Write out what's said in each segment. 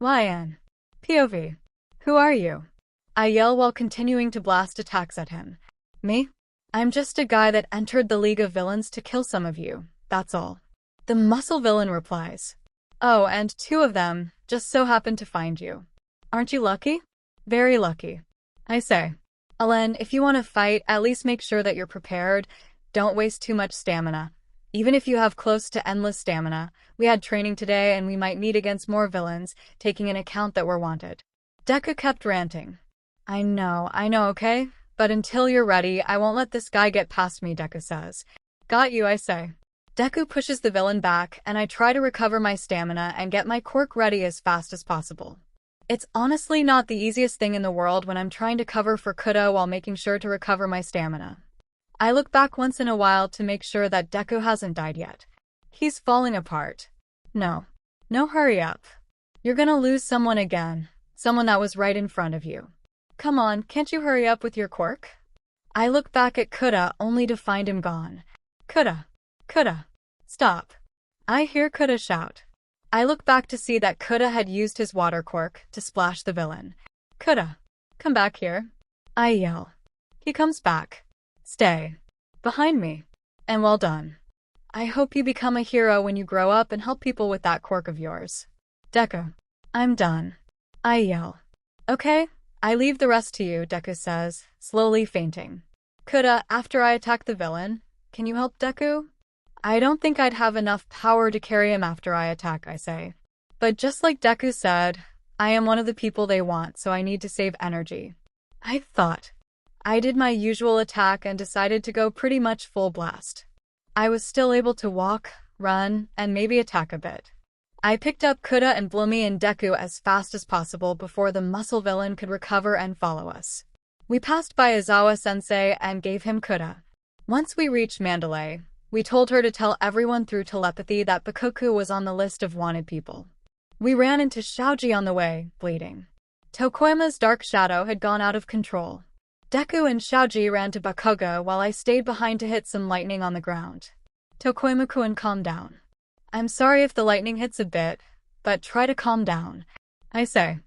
YN. POV. Who are you? I yell while continuing to blast attacks at him. Me? I'm just a guy that entered the League of Villains to kill some of you, that's all. The muscle villain replies. Oh, and 2 of them just so happened to find you. Aren't you lucky? Very lucky. I say. Alen, if you want to fight, at least make sure that you're prepared. Don't waste too much stamina. Even if you have close to endless stamina, we had training today and we might meet against more villains, taking into account that we're wanted. Deku kept ranting. I know, okay? But until you're ready, I won't let this guy get past me, Deku says. Got you, I say. Deku pushes the villain back, and I try to recover my stamina and get my quirk ready as fast as possible. It's honestly not the easiest thing in the world when I'm trying to cover for Kuda while making sure to recover my stamina. I look back once in a while to make sure that Deku hasn't died yet. He's falling apart. No, hurry up. You're gonna lose someone again, someone that was right in front of you. Come on, can't you hurry up with your quirk? I look back at Kuda only to find him gone. Kuda, stop. I hear Kuda shout. I look back to see that Kuda had used his water quirk to splash the villain. Kuda, come back here. I yell. He comes back. Stay. Behind me. And well done. I hope you become a hero when you grow up and help people with that quirk of yours. Deku. I'm done. I yell. Okay, I leave the rest to you, Deku says, slowly fainting. Kuda, after I attack the villain, can you help Deku? I don't think I'd have enough power to carry him after I attack, I say. But just like Deku said, I am one of the people they want, so I need to save energy. I thought. I did my usual attack and decided to go pretty much full blast. I was still able to walk, run, and maybe attack a bit. I picked up Kuda and Bloomy and Deku as fast as possible before the muscle villain could recover and follow us. We passed by Izawa-sensei and gave him Kuda. Once we reached Mandalay, we told her to tell everyone through telepathy that Bakugo was on the list of wanted people. We ran into Shaoji on the way, bleeding. Tokoyama's dark shadow had gone out of control. Deku and Shaoji ran to Bakugo while I stayed behind to hit some lightning on the ground. Tokoyama-kun, calm down. I'm sorry if the lightning hits a bit, but try to calm down. I say.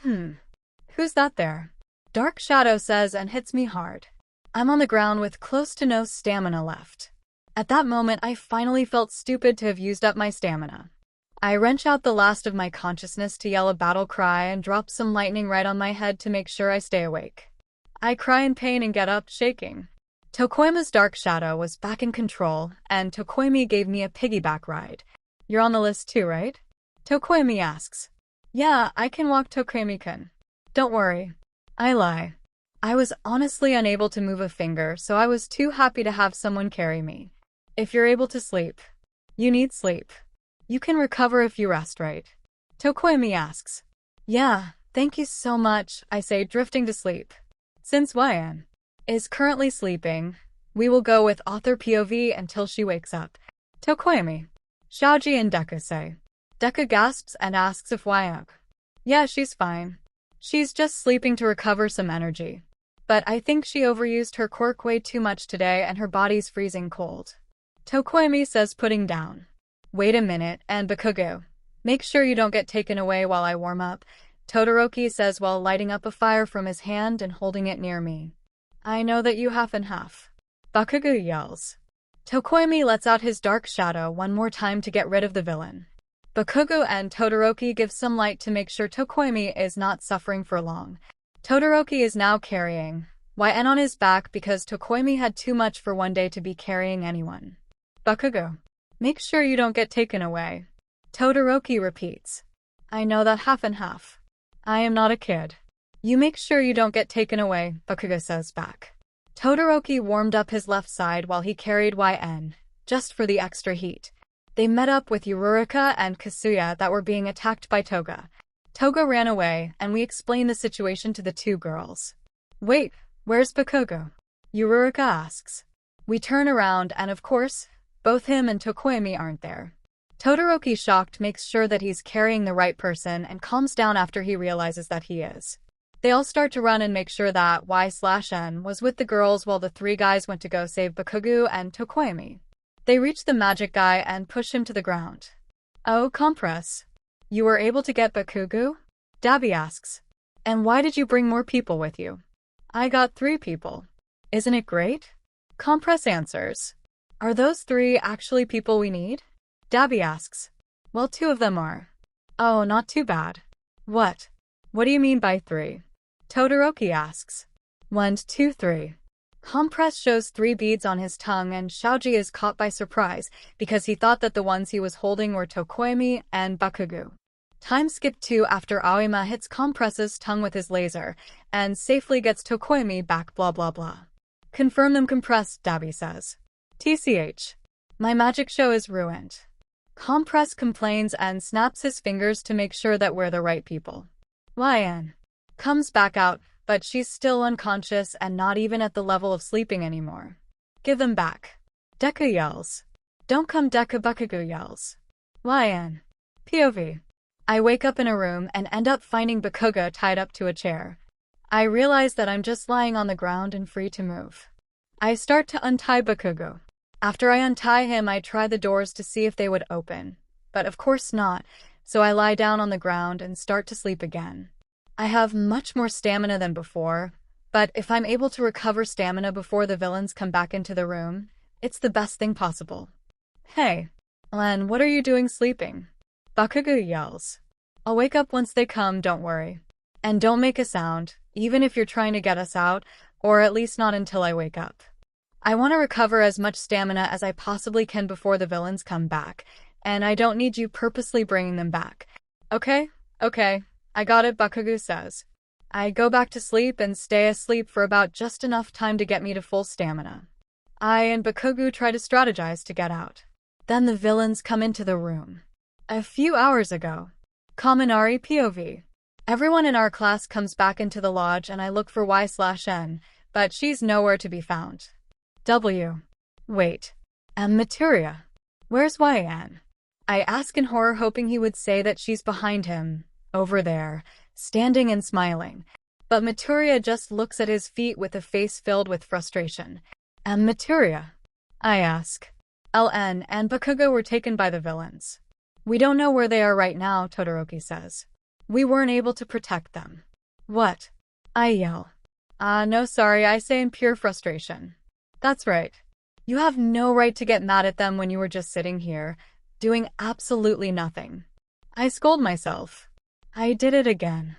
Who's that there? Dark shadow says and hits me hard. I'm on the ground with close to no stamina left. At that moment, I finally felt stupid to have used up my stamina. I wrench out the last of my consciousness to yell a battle cry and drop some lightning right on my head to make sure I stay awake. I cry in pain and get up, shaking. Tokoyama's dark shadow was back in control, and Tokoyami gave me a piggyback ride. You're on the list too, right? Tokoyami asks. Yeah, I can walk, Tokoyami-kun. Don't worry. I lie. I was honestly unable to move a finger, so I was too happy to have someone carry me. If you're able to sleep, you need sleep. You can recover if you rest, right? Tokoyami asks. Yeah, thank you so much, I say, drifting to sleep. Since YN is currently sleeping, we will go with author POV until she wakes up. Tokoyami, Shaoji and Deku say. Deku gasps and asks if YN. Yeah, she's fine. She's just sleeping to recover some energy. But I think she overused her quirk way too much today and her body's freezing cold. Tokoyami says, putting down. Wait a minute, and Bakugo. Make sure you don't get taken away while I warm up, Todoroki says while lighting up a fire from his hand and holding it near me. I know that you half and half. Bakugo yells. Tokoyami lets out his dark shadow one more time to get rid of the villain. Bakugo and Todoroki give some light to make sure Tokoyami is not suffering for long. Todoroki is now carrying YN on his back because Tokoyami had too much for one day to be carrying anyone. Bakugo, make sure you don't get taken away. Todoroki repeats. I know that half and half. I am not a kid. You make sure you don't get taken away, Bakugo says back. Todoroki warmed up his left side while he carried YN, just for the extra heat. They met up with Yururika and Kasuya that were being attacked by Toga. Toga ran away, and we explained the situation to the 2 girls. Wait, where's Bakugo? Yururika asks. We turn around and of course, both him and Tokoyami aren't there. Todoroki, shocked, makes sure that he's carrying the right person and calms down after he realizes that he is. They all start to run and make sure that Y/N was with the girls while the 3 guys went to go save Bakugo and Tokoyami. They reach the magic guy and push him to the ground. Oh, compress. You were able to get Bakugo? Dabi asks. And why did you bring more people with you? I got 3 people. Isn't it great? Compress answers. Are those 3 actually people we need? Dabi asks. Well, 2 of them are. Oh, not too bad. What? What do you mean by 3? Todoroki asks. 1, 2, 3. Compress shows 3 beads on his tongue, and Shaoji is caught by surprise because he thought that the ones he was holding were Tokoemi and Bakugu. Time skip to after Aoyama hits Compress's tongue with his laser and safely gets Tokoemi back, blah blah blah. Confirm them compressed, Dabi says. TCH. My magic show is ruined. Compress complains and snaps his fingers to make sure that we're the right people. YN comes back out, but she's still unconscious and not even at the level of sleeping anymore. Give them back. Deku yells. Don't come, Deku. Bakugu yells. YN. POV. I wake up in a room and end up finding Bakugo tied up to a chair. I realize that I'm just lying on the ground and free to move. I start to untie Bakugo. After I untie him, I try the doors to see if they would open, but of course not, so I lie down on the ground and start to sleep again. I have much more stamina than before, but if I'm able to recover stamina before the villains come back into the room, it's the best thing possible. Hey, Len, what are you doing sleeping? Bakugo yells. I'll wake up once they come, don't worry. And don't make a sound, even if you're trying to get us out, or at least not until I wake up. I want to recover as much stamina as I possibly can before the villains come back, and I don't need you purposely bringing them back. Okay, I got it, Bakugo says. I go back to sleep and stay asleep for about just enough time to get me to full stamina. I and Bakugo try to strategize to get out. Then the villains come into the room. A few hours ago. Kaminari POV. Everyone in our class comes back into the lodge and I look for Y/N, but she's nowhere to be found. W. Wait. Materia. Where's YN? I ask in horror, hoping he would say that she's behind him, over there, standing and smiling. But Materia just looks at his feet with a face filled with frustration. Materia? I ask. LN and Bakugo were taken by the villains. We don't know where they are right now, Todoroki says. We weren't able to protect them. What? I yell. No, sorry, I say in pure frustration. That's right. You have no right to get mad at them when you were just sitting here, doing absolutely nothing. I scold myself. I did it again.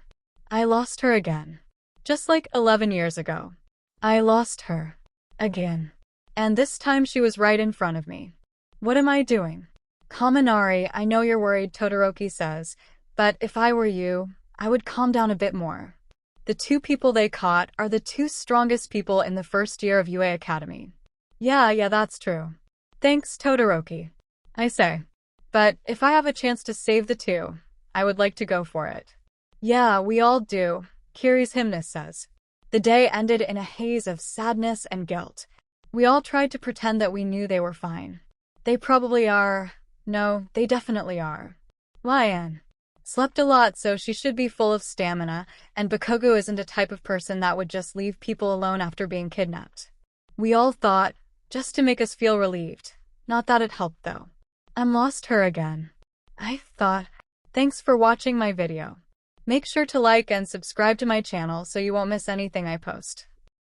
I lost her again. Just like 11 years ago. I lost her. Again. And this time she was right in front of me. What am I doing? Kaminari, I know you're worried, Todoroki says, but if I were you, I would calm down a bit more. The 2 people they caught are the 2 strongest people in the first year of UA Academy. Yeah, that's true. Thanks, Todoroki. I say. But if I have a chance to save the 2, I would like to go for it. Yeah, we all do, Kiri's hymnist says. The day ended in a haze of sadness and guilt. We all tried to pretend that we knew they were fine. They probably are. No, they definitely are. YN. Slept a lot, so she should be full of stamina, and Bakugo isn't a type of person that would just leave people alone after being kidnapped. We all thought, just to make us feel relieved. Not that it helped, though. I'm lost her again. I thought. Thanks for watching my video. Make sure to like and subscribe to my channel so you won't miss anything I post.